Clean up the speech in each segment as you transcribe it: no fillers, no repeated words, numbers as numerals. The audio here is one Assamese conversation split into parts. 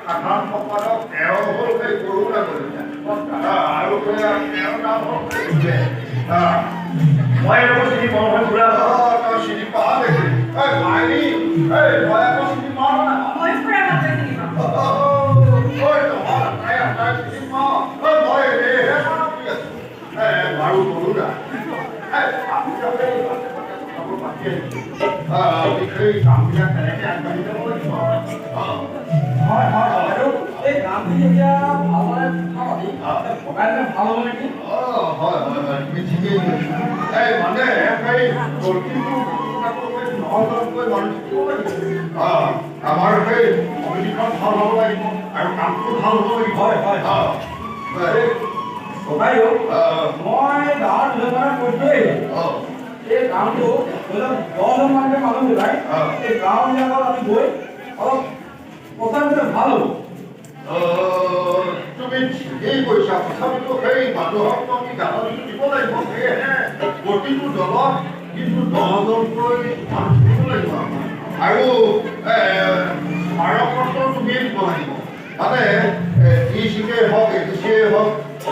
সাধাৰণ সম্পাদক এওঁ হ'ল সেই কৰোণা কলিতা আৰু এওঁ নাম হ'ল মই আকৌ চিনি পাওঁ নহয় পুৰা তই চিনি পাওঁ দেখি মাইনী মই আকৌ চিনি পাওঁ না মই পুৰা ভালকৈ চিনি পাওঁ চিনি পাওঁ মই এহে বাৰু কৰোণা আমি সেই কামবিলাক তেনেকৈ আগবাঢ়ি যাব লাগিব হয় হয় আৰু এই কামটো যেতিয়া ভালদৰে পকাইলে ভাল হ'ব নেকি হয় হয় হয় তুমি ঠিকেই কৈছা এই মানে সেই প্ৰতিটো নহজনকৈ মানুহ আমাৰ সেই সমিতিখন ভাল হ'ব লাগিব আৰু কামটো ভাল হ'ব লাগিব হয় হয় ককাইদেউ মই গাঁৱৰ দুজনমানে কৈ থৈ আহিলোঁ এই কামটো ধৰি লওক 10জন মানকে মানুহ ওলাই এই গাঁওবিলাকত আমি গৈ অলপ প্ৰচাৰ ভাল হ'ব তুমি ঠিকেই কৈছা তথাপিতো সেই মানুহকতো আমি গাঁৱত দিব লাগিব সেয়েহে প্ৰতিটো দলত কিন্তু 10জনকৈ মানুহ দিব লাগিব আৰু স্মাৰকপত্ৰ তুমি দিব লাগিব মানে ডিচিকেই হওক এডিচিয়েই হওক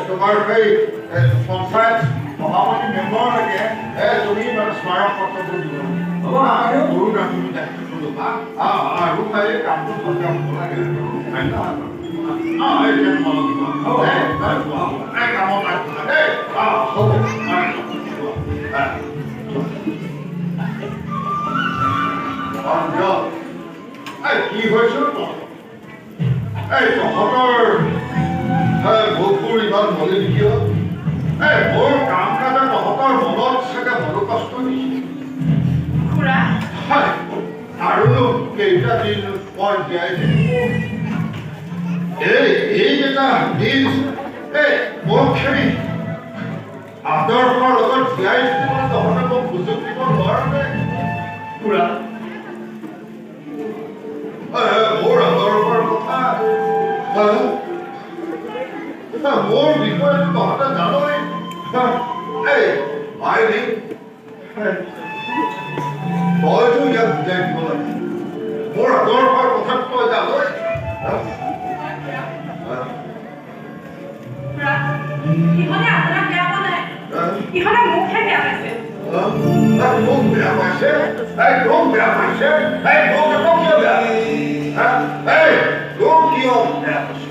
তোমাৰ সেই পঞ্চায়ত সভাপতি মেম্বাৰলৈকে তুমি মানে স্মাৰকপত্ৰবোৰ দিব হ'ব আৰু গৰু ৰান্ধি আৰু সেই কামটো ভালকৈ হ'ব লাগে কি হৈছিল এই তহঁতৰ ভোগবোৰ ইমান মলিন কিয় মোৰ কাম কাজে তহঁতৰ মনত চাগে মনোকষ্ট দিছে আৰু কেইটা দিন মই জীয়াই এইকেইটা দিন মোৰখিনি আদৰ্শৰ লগত জীয়াই থাকিবলৈ তহঁতে মোক সুযোগ দিব নোৱাৰে খুৰা মোৰ আদৰ্শৰ কথা মোৰ বিষয়ে তহঁতে জানই মাইনী তইতো ইয়াক বুজাই দিব লাগে মোৰ আদৰ্শৰ কথাত তই জানই মোক বেয়া পাইছে তোক বেয়া পাইছে তোক কিয় বেয়া তোক কিয় বেয়া পাইছে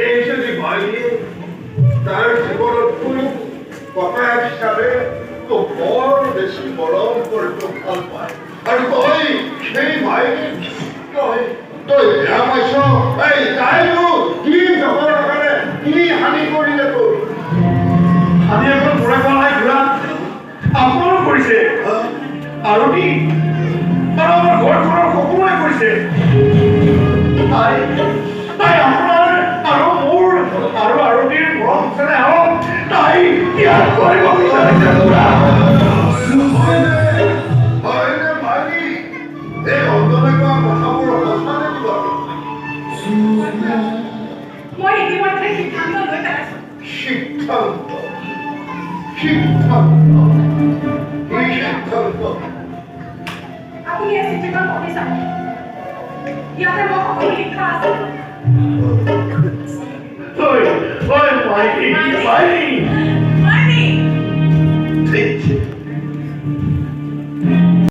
এই যদি মাইনী তাৰ জীৱনত কোনো ককায়েক হিচাপে তো বৰ বেছি মৰম কৰি তোক ভাল পায় আৰু তই সেই মাইনী তই বেয়া পাইছ তাইনো কি জগৰ কাৰণে কি হানি কৰিলে তোৰ হানি এখন পুৰা কৰা নাই ঘূৰা আপোনাৰো কৰিছে আৰু কি আৰু আমাৰ ঘৰখনৰ সকলোৱে কৰিছে তাই আপোনাৰ আৰু মোৰ আৰু আৰতিৰ মৰম চেনেহ হওক তাই ত্যাগ কৰিব বিচাৰিছে হয়নে মাইনী এই অন্তনে কোৱা কথাবোৰ সঁচা নেকি বাৰু মই ইতিমধ্যে সিদ্ধান্ত লৈ পেলাইছো সিদ্ধান্ত আপুনি এই চিঠিখন পঢ়ি চাব ইয়াতে মই সকলো লিখা আছে মাইনী মাইনী